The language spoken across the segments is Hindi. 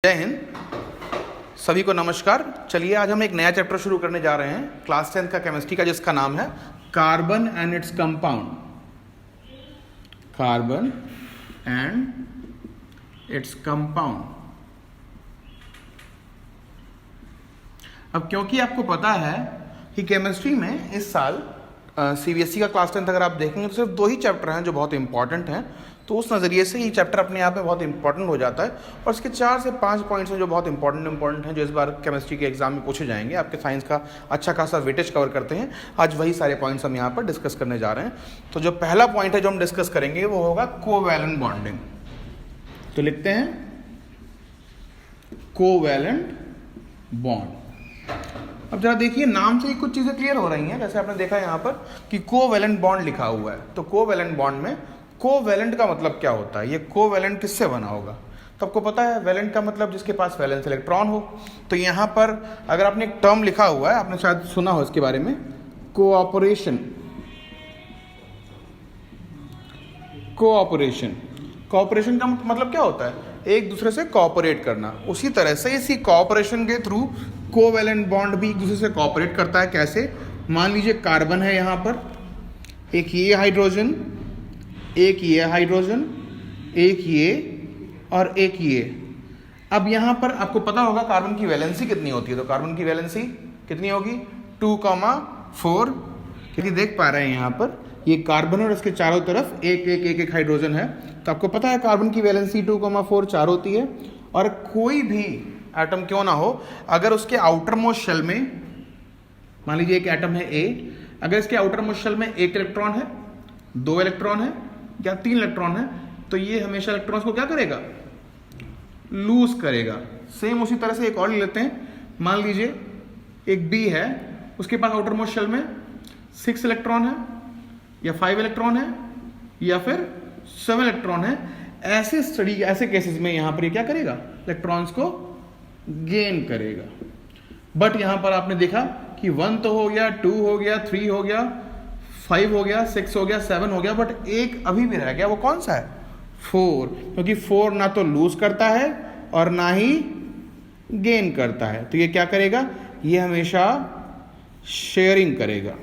जय हिंद, सभी को नमस्कार। चलिए आज हम एक नया चैप्टर शुरू करने जा रहे हैं क्लास 10 का केमिस्ट्री का, जिसका नाम है carbon and its compound. Carbon and its compound. अब क्योंकि आपको पता है कि केमिस्ट्री में इस साल सीबीएसई का क्लास 10 अगर आप देखेंगे तो सिर्फ 2 ही चैप्टर हैं जो बहुत इंपॉर्टेंट हैं, तो उस नज़रिए से ये चैप्टर अपने आप में बहुत इंपॉर्टेंट हो जाता है। और इसके 4 से 5 पॉइंट्स हैं जो बहुत इंपॉर्टेंट हैं, जो इस बार केमिस्ट्री के एग्जाम में पूछे जाएंगे। आपके साइंस का अच्छा खासा वेटेज कवर करते हैं। आज वही सारे पॉइंट्स हम यहाँ पर डिस्कस करने जा रहे हैं। तो जो पहला पॉइंट है जो हम डिस्कस करेंगे वो होगा कोवैलेंट बॉन्डिंग। तो लिखते हैं कोवैलेंट बॉन्ड। अब जरा देखिए, नाम से ही कुछ चीज़ें क्लियर हो रही हैं। जैसे आपने देखा यहाँ पर कि कोवैलेंट बॉन्ड लिखा हुआ है, तो कोवैलेंट बॉन्ड में कोवैलेंट का मतलब क्या होता है? ये कोवैलेंट किससे बना होगा? तो आपको पता है वैलेंट का मतलब जिसके पास वैलेंस इलेक्ट्रॉन हो। तो यहाँ पर अगर आपने एक टर्म लिखा हुआ है, आपने शायद सुना हो इसके बारे में, कोऑपरेशन। कोऑपरेशन कोऑपरेशन का मतलब क्या होता है? एक दूसरे से कोऑपरेट करना। उसी तरह से इसी कोऑपरेशन के थ्रू कोवैलेंट बॉन्ड भी एक दूसरे से कोऑपरेट करता है। कैसे? मान लीजिए कार्बन है यहाँ पर, एक ये हाइड्रोजन, एक ये हाइड्रोजन, एक ये और एक ये। अब यहाँ पर आपको पता होगा कार्बन की वैलेंसी कितनी होती है। तो कार्बन की वैलेंसी कितनी होगी? 2,4। क्योंकि देख पा रहे हैं यहाँ पर ये कार्बन और इसके चारों तरफ एक हाइड्रोजन है। तो आपको पता है कार्बन की वैलेंसी 2,4 4 होती है। और कोई भी एटम क्यों ना हो, अगर उसके आउटर मोस्ट शेल में, मान लीजिए एक एटम है ए, अगर इसके आउटर मोस्ट शेल में 1 इलेक्ट्रॉन है, 2 इलेक्ट्रॉन है या 3 इलेक्ट्रॉन है, तो ये हमेशा इलेक्ट्रॉन्स को क्या करेगा? लूज करेगा। सेम उसी तरह से एक और ले लेते हैं। मान लीजिए एक बी है, उसके पास आउटर मोस्ट शेल में 6 इलेक्ट्रॉन है या 5 इलेक्ट्रॉन है या फिर 7 इलेक्ट्रॉन है। ऐसे केसेस में यहां पर ये क्या करेगा? इलेक्ट्रॉन्स को गेन करेगा। बट यहां पर आपने देखा कि 1 तो हो गया, 2 हो गया, 3 हो गया, 5 हो गया, 6 हो गया, 7 हो गया, बट एक अभी भी रह गया। वो कौन सा है? 4। क्योंकि 4 ना तो लूज करता है और ना ही गेन करता है। तो ये क्या करेगा? ये हमेशा शेयरिंग करेगा।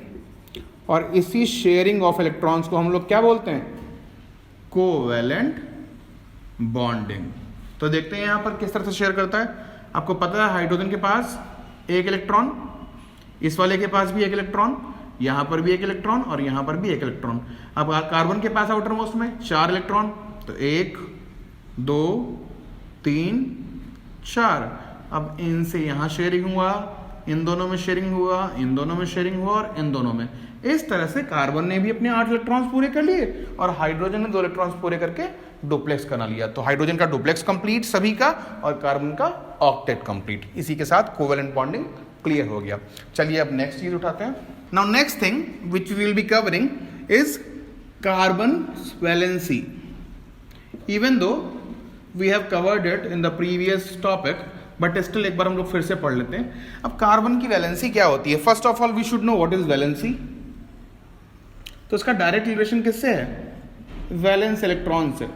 और इसी शेयरिंग ऑफ इलेक्ट्रॉन्स को हम लोग क्या बोलते हैं? Covalent bonding. तो देखते हैं यहां पर किस तरह से शेयर करता है। आपको पता है हाइड्रोजन के पास 1 इलेक्ट्रॉन, इस वाले के पास भी 1 इलेक्ट्रॉन, यहां पर भी 1 इलेक्ट्रॉन और यहां पर भी 1 इलेक्ट्रॉन। अब कार्बन के पास आउटर मोस्ट में 4 इलेक्ट्रॉन, तो 1 2 3 4। अब इनसे यहां शेयरिंग हुआ, इन दोनों में शेयरिंग हुआ, इन दोनों में शेयरिंग हुआ और इन दोनों में। इस तरह से कार्बन ने भी अपने 8 इलेक्ट्रॉन्स पूरे कर लिए और हाइड्रोजन ने 2 इलेक्ट्रॉन्स पूरे करके डुप्लेक्स बना लिया। तो हाइड्रोजन का डुप्लेक्स कंप्लीट सभी का और कार्बन का ऑक्टेट कंप्लीट। इसी के साथ कोवैलेंट बॉन्डिंग क्लियर हो गया। चलिए अब नेक्स्ट चीज उठाते हैं। Now next thing which we will be covering is carbon valency. Even though we have covered it in the previous topic, but still एक बार हम लोग फिर से पढ़ लेते हैं। अब कार्बन की वैलेंसी क्या होती है? First of all we should know what is valency. तो इसका डायरेक्ट रिलेशन किससे है? वैलेंस इलेक्ट्रॉन से।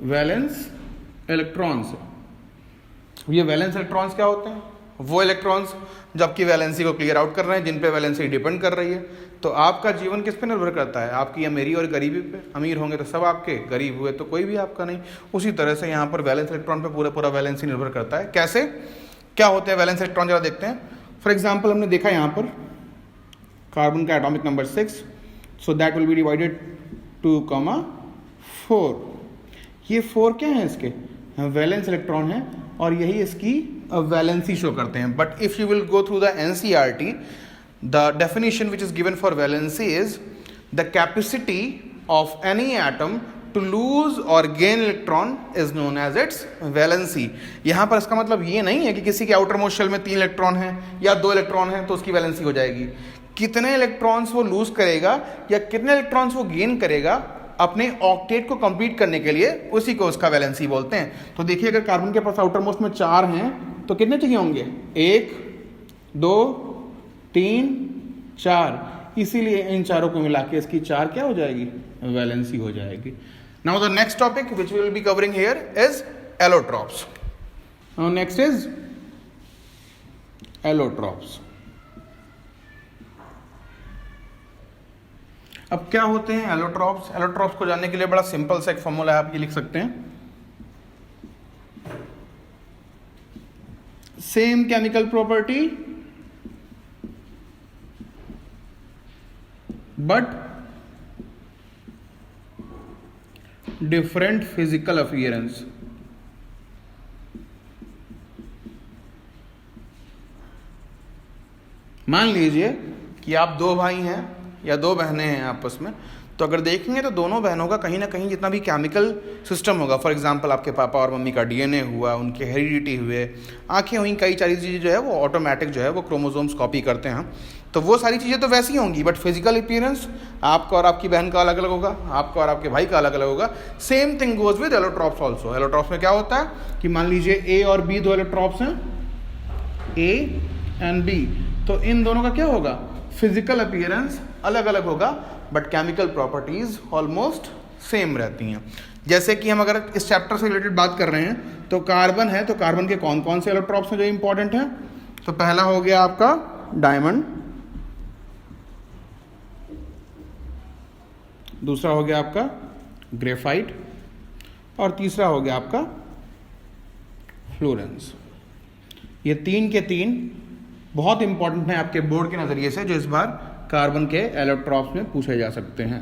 वैलेंस इलेक्ट्रॉन से। ये वैलेंस इलेक्ट्रॉन्स क्या होते हैं? वो इलेक्ट्रॉन्स जो आपकी वैलेंसी को क्लियर आउट कर रहे हैं, जिन पे वैलेंसी डिपेंड कर रही है। तो आपका जीवन किस पे निर्भर करता है? आपकी अमीरी और गरीबी पे। अमीर होंगे तो सब आपके, गरीब हुए तो कोई भी आपका नहीं। उसी तरह से यहाँ पर वैलेंस इलेक्ट्रॉन पे पूरा वैलेंसी निर्भर करता है। कैसे क्या होते हैं वैलेंस इलेक्ट्रॉन, जरा देखते हैं। फॉर एग्जाम्पल हमने देखा यहाँ पर कार्बन का atomic number 6, so that will be divided 2,4। ये 4 क्या है? इसके वैलेंस इलेक्ट्रॉन है और यही इसकी वैलेंसी शो करते हैं। But if you will go through the NCERT, the definition which is given for valency is the capacity of any atom to loose और gain electron is known as its valency. यहां पर इसका मतलब ये नहीं है कि किसी के आउटर मोस्ट शेल में 3 इलेक्ट्रॉन है या 2 इलेक्ट्रॉन है तो उसकी वैलेंसी हो जाएगी। कितने इलेक्ट्रॉन्स वो लूज करेगा या कितने इलेक्ट्रॉन्स वो गेन करेगा अपने ऑक्टेट को कंप्लीट करने के लिए, उसी को उसका वैलेंसी बोलते हैं। तो देखिए अगर कार्बन के पास आउटर मोस्ट में 4 हैं तो कितने चाहिए होंगे? 1 2 3 4। इसीलिए इन चारों को मिला के इसकी 4 क्या हो जाएगी? वैलेंसी हो जाएगी। Now the next topic which we will be covering here is allotropes. Now next is allotropes. अब क्या होते हैं एलोट्रॉप्स? एलोट्रॉप्स को जानने के लिए बड़ा सिंपल सा एक फॉर्मूला है, आप ये लिख सकते हैं, same chemical property but different physical appearance. मान लीजिए कि आप दो भाई हैं या दो बहनें हैं आपस में, तो अगर देखेंगे तो दोनों बहनों का कहीं ना कहीं जितना भी केमिकल सिस्टम होगा, फॉर एग्जांपल आपके पापा और मम्मी का डीएनए हुआ, उनके हेरिडिटी हुए, आंखें हुई, कई सारी चीज़ें जो है वो ऑटोमेटिक जो है वो क्रोमोसोम्स कॉपी करते हैं, तो वो सारी चीज़ें तो वैसी होंगी, बट फिजिकल अपीयरेंस आपका और आपकी बहन का अलग अलग होगा, आपका और आपके भाई का अलग अलग होगा। Same thing goes with allotropes also. Allotropes में क्या होता है कि मान लीजिए ए और बी दो एलोट्रॉप्स हैं, ए एंड बी, तो इन दोनों का क्या होगा, फिजिकल अपीयरेंस अलग अलग होगा, but chemical properties almost same रहती हैं। जैसे कि हम अगर इस चैप्टर से रिलेटेड बात कर रहे हैं तो कार्बन है, तो कार्बन के कौन कौन से एलोट्रॉप्स हैं जो इंपॉर्टेंट हैं? तो पहला हो गया आपका डायमंड, दूसरा हो गया आपका ग्रेफाइट, और तीसरा हो गया आपका फ्लोरेंस। ये तीन के तीन बहुत इंपॉर्टेंट है आपके बोर्ड के नजरिए से, जो इस बार कार्बन के एलोट्रॉप्स में पूछे जा सकते हैं।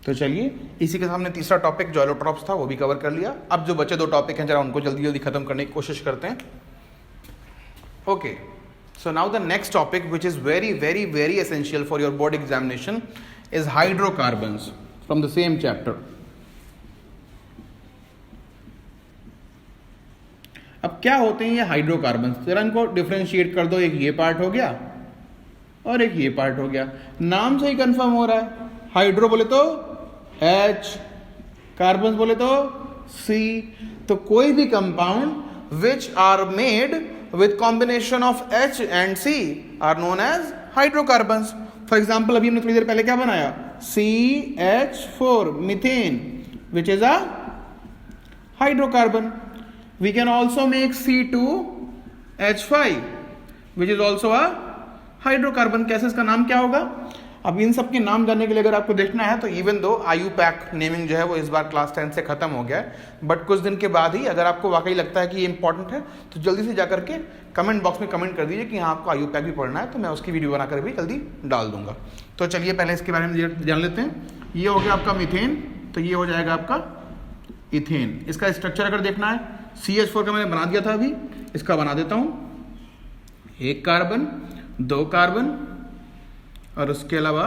तो चलिए, इसी के सामने तीसरा टॉपिक जो एलोट्रॉप्स था वो भी कवर कर लिया। अब जो बचे दो टॉपिक हैं जरा उनको जल्दी जल्दी खत्म करने की कोशिश करते हैं। Okay, so now the next topic which is very very very essential for your board examination is hydrocarbons from the same chapter. अब क्या होते हैं ये हाइड्रोकार्बन्स? जरा इनको डिफरेंशिएट कर दो, एक ये पार्ट हो गया और एक ये पार्ट हो गया। नाम से ही कंफर्म हो रहा है, हाइड्रो बोले तो H, कार्बन बोले तो C। तो कोई भी compound which are made with combination of H and C are known as hydrocarbons. For example अभी हमने थोड़ी देर पहले क्या बनाया, CH4 methane which is a hydrocarbon. We can also make C2H5 which is also a hydrocarbon। कैसे, इसका नाम क्या होगा? अब इन सब के नाम जानने के लिए अगर आपको देखना है तो इवन दो IUPAC नेमिंग जो है वो इस बार क्लास 10 से खत्म हो गया है, बट कुछ दिन के बाद ही अगर आपको वाकई लगता है कि ये इंपॉर्टेंट है तो जल्दी से जाकर के कमेंट बॉक्स में कमेंट कर दीजिए कि हाँ आपको IUPAC भी पढ़ना है, तो मैं उसकी वीडियो बनाकर भी जल्दी डाल दूंगा। तो चलिए पहले इसके बारे में जान लेते हैं। ये हो गया आपका मीथेन, तो ये हो जाएगा आपका इथेन। इसका स्ट्रक्चर अगर देखना है, CH4 का मैंने बना दिया था, अभी इसका बना देता हूं, एक कार्बन, दो कार्बन, और उसके अलावा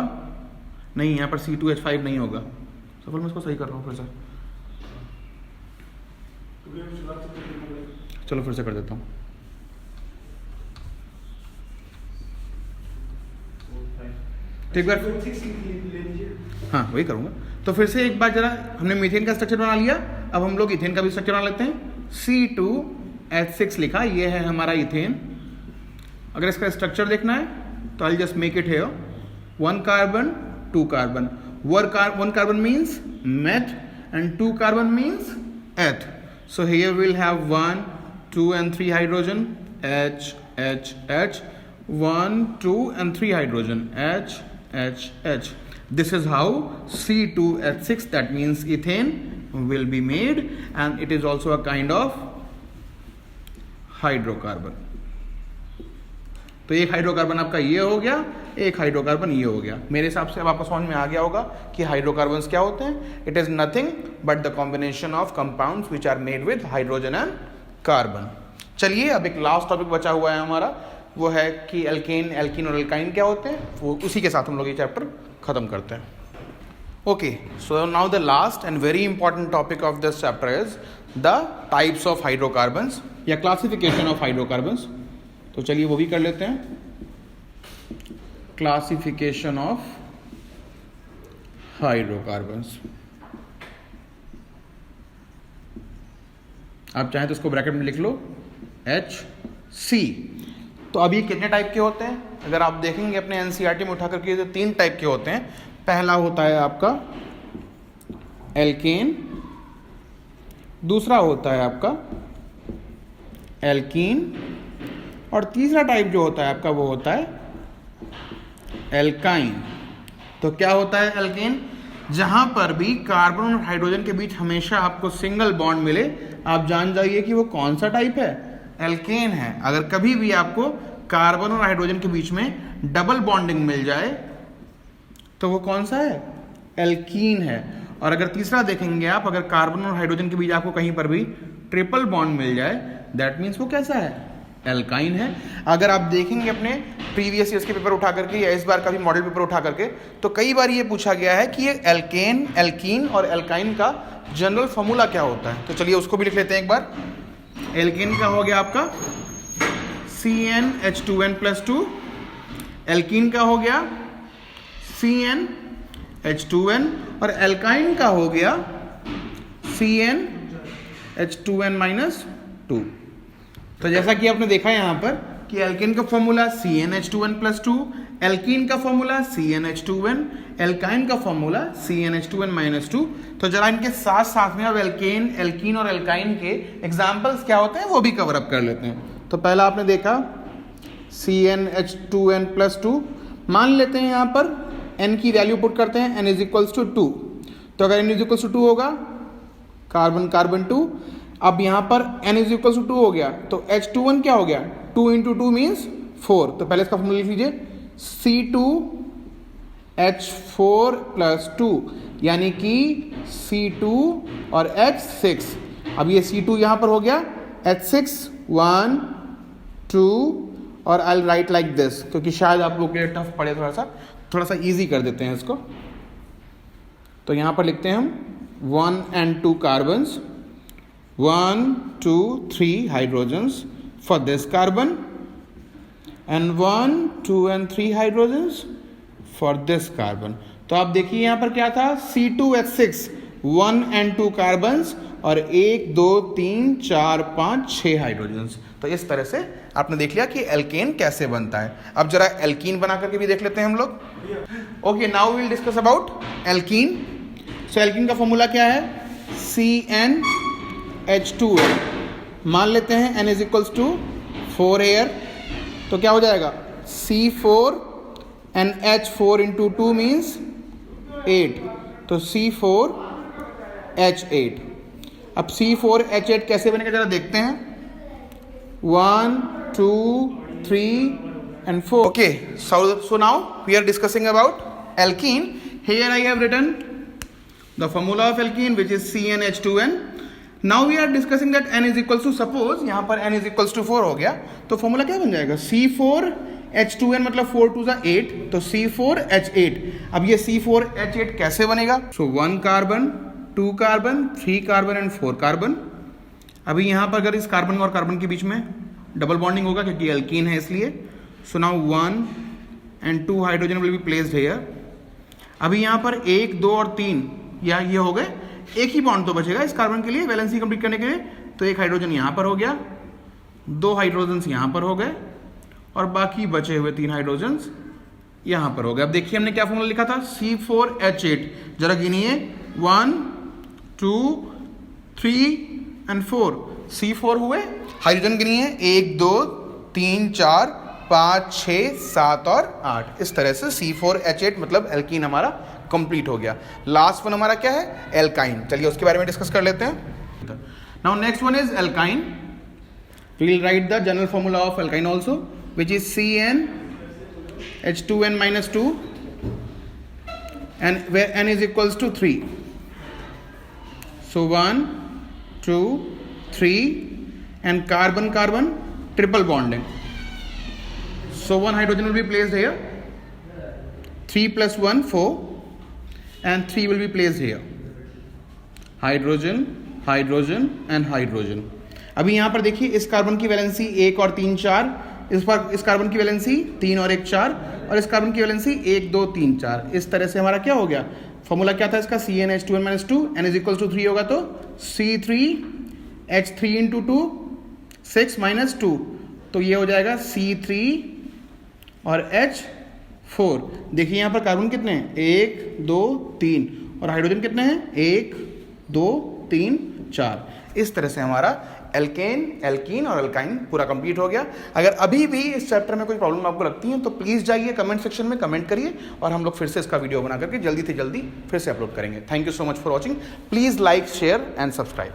नहीं, यहां पर C2H5 नहीं होगा। सफल मैं इसको सही कर रहा हूं फिर से, चलो फिर से कर देता हूं। तो एक बार, हाँ वही करूंगा। तो फिर से एक बार जरा, हमने मीथेन का स्ट्रक्चर बना लिया, अब हम लोग इथेन का भी स्ट्रक्चर बना लेते हैं। C2H6 लिखा, ये है हमारा इथेन। अगर इसका स्ट्रक्चर देखना है तो I just make it here, one carbon, two carbon. One carbon means meth and two carbon means eth. So here will have 1, 2 and 3 hydrogen, H, H, H, 1, 2 and 3 hydrogen, H, H, H. This is how C2H6, that means ethane, will be made, and it is also a kind of hydrocarbon. तो एक हाइड्रोकार्बन आपका ये हो गया, एक हाइड्रोकार्बन ये हो गया। मेरे हिसाब से अब आपको समझ में आ गया होगा कि हाइड्रोकार्बन्स क्या होते हैं। It is nothing but the combination of compounds which are made with hydrogen and carbon. चलिए अब एक लास्ट टॉपिक बचा हुआ है हमारा, वो है कि एल्केन, एल्कीन और एल्काइन क्या होते हैं, वो उसी के साथ हम लोग ये चैप्टर खत्म करते हैं। Okay, so now the last and very important topic of this chapter is the types of hydrocarbons या क्लासिफिकेशन ऑफ हाइड्रोकार्बन्स। तो चलिए वो भी कर लेते हैं, क्लासिफिकेशन ऑफ हाइड्रोकार्बन्स। आप चाहें तो इसको ब्रैकेट में लिख लो HC। तो अभी कितने टाइप के होते हैं? अगर आप देखेंगे अपने NCERT में उठा करके, तो 3 टाइप के होते हैं। पहला होता है आपका एल्केन, दूसरा होता है आपका एल्कीन, और तीसरा टाइप जो होता है आपका वो होता है एल्काइन। तो क्या होता है एल्केन? जहां पर भी कार्बन और हाइड्रोजन के बीच हमेशा आपको सिंगल बॉन्ड मिले, आप जान जाइए कि वो कौन सा टाइप है, एल्केन है। अगर कभी भी आपको कार्बन और हाइड्रोजन के बीच में डबल बॉन्डिंग मिल जाए तो वो कौन सा है, एल्कीन है। और अगर तीसरा देखेंगे आप, अगर कार्बन और हाइड्रोजन के बीच आपको कहीं पर भी ट्रिपल बॉन्ड मिल जाए, दैट मीन्स वो कैसा है, एल्काइन है। अगर आप देखेंगे अपने प्रीवियस ईयर्स के पेपर उठा करके या इस बार का भी मॉडल पेपर उठा करके, तो कई बार ये पूछा गया है कि ये एल्केन, एल्कीन और एल्काइन का जनरल फॉर्मूला क्या होता है। तो चलिए उसको भी लिख लेते हैं एक बार। एल्केन का हो गया आपका CnH2n+2, एल्कीन का हो गया CnH2n, और एल्काइन का हो गया CnH2n-2। तो जैसा कि आपने देखा यहाँ पर कि एल्केन का फॉर्मूला CnH2n+2, एल्कीन का फॉर्मूला CnH2n, एल्काइन का फॉर्मूला CnH2n-2। तो जरा इनके साथ साथ में अब एल्केन, एल्कीन और एल्काइन के एग्जाम्पल्स क्या होते हैं वो भी कवर अप कर लेते हैं। तो पहला आपने देखा CnH2n+2, मान लेते हैं यहाँ पर n की वैल्यू पुट करते हैं, n = 2। तो अगर n = 2 होगा, कार्बन कार्बन 2। अब यहाँ पर n = 2 हो गया, तो H2n क्या हो गया, 2 × 2 मीन्स 4। तो पहले इसका फॉर्मूला लिख लीजिए, C2H4+2, यानी कि C2 और H6। अब ये C2 यहाँ पर हो गया H6, 1 2, और I will write like this, क्योंकि शायद आप लोग के लिए टफ पड़े, थोड़ा सा इजी कर देते हैं इसको। तो यहाँ पर लिखते हैं हम 1 and 2 carbons, 1 2 3 hydrogens for this carbon, and 1 2 and 3 hydrogens for this carbon. तो आप देखिए यहाँ पर क्या था, C2H6, 1 and 2 कार्बन्स, और 1 2 3 4 5 6 हाइड्रोजन्स। तो इस तरह से आपने देख लिया कि एल्केन कैसे बनता है। अब जरा एल्कीन बना करके भी देख लेते हैं हम लोग। Okay, now we will discuss about alkene. So alkene का फॉर्मूला क्या है, CnH2n। मान लेते हैं n = 4 एयर, तो क्या हो जाएगा, C4 and H4 × 2 मीन्स 8, तो C4H8। अब C4H8 कैसे बनेगा जरा देखते हैं, 1 2 3 and 4। Okay, so now we are discussing about alkene. Here I have written the formula of alkene, which is CnH2n. Now we are discussing that n = suppose यहाँ पर n = 4 हो गया, तो फॉर्मूला क्या बन जाएगा, C4H2n मतलब 4 2 8, तो C4H8। अब ये C4H8 कैसे बनेगा, सो 1 carbon 2 carbon 3 carbon and 4 carbon. अभी यहाँ पर अगर इस कार्बन और कार्बन के बीच में डबल बॉन्डिंग होगा क्योंकि एल्कीन है इसलिए, so now 1 and 2 hydrogen will be placed here. अभी यहाँ पर 1 2 और 3 या ये हो गए, एक ही बॉन्ड तो बचेगा इस कार्बन के लिए वैलेंसी कंप्लीट करने के लिए, तो एक हाइड्रोजन यहाँ पर हो गया, 2 हाइड्रोजन्स यहाँ पर हो गए, और बाकी बचे हुए 3 हाइड्रोजन्स यहाँ पर हो गए। अब देखिए हमने क्या फॉर्मूला लिखा था, C4H8, जरा गिनिए, 1 2 3 and 4, C4 हुए, हाइड्रोजन गिनिए 1 2 3 4 5 6 7 और 8। इस तरह से C4H8 मतलब एल्कीन हमारा कंप्लीट हो गया। लास्ट वन हमारा क्या है, एल्काइन। चलिए उसके बारे में डिस्कस कर लेते हैं। Now next one is alkyne. We will write the general formula of alkyne also, which is CnH2n-2, and where n = 3. So 1 2 3 and carbon carbon triple bonding. So one hydrogen will be placed here, 3 + 1 4, and 3 will be placed here, hydrogen hydrogen and hydrogen. अभी यहाँ पर देखिए इस कार्बन की वैलेंसी 1 और 3 4, इस कार्बन की वैलेंसी 3 और 1 4, और इस कार्बन की वैलेंसी 1 2 3 4। इस तरह से हमारा क्या हो गया, फॉर्मूला क्या था इसका, CnH2n-2, n = 3 होगा तो C3H3 × 2 6 - 2, तो ये हो जाएगा C3 और H 4। देखिए यहाँ पर कार्बन कितने हैं, 1 2 3, और हाइड्रोजन कितने हैं, 1 2 3 4। इस तरह से हमारा एल्केन, एल्कीन और अल्काइन पूरा कंप्लीट हो गया। अगर अभी भी इस चैप्टर में कोई प्रॉब्लम आपको लगती है तो प्लीज़ जाइए कमेंट सेक्शन में कमेंट करिए, और हम लोग फिर से इसका वीडियो बना करके जल्दी से जल्दी फिर से अपलोड करेंगे। Thank you so much for watching. Please like, share and subscribe.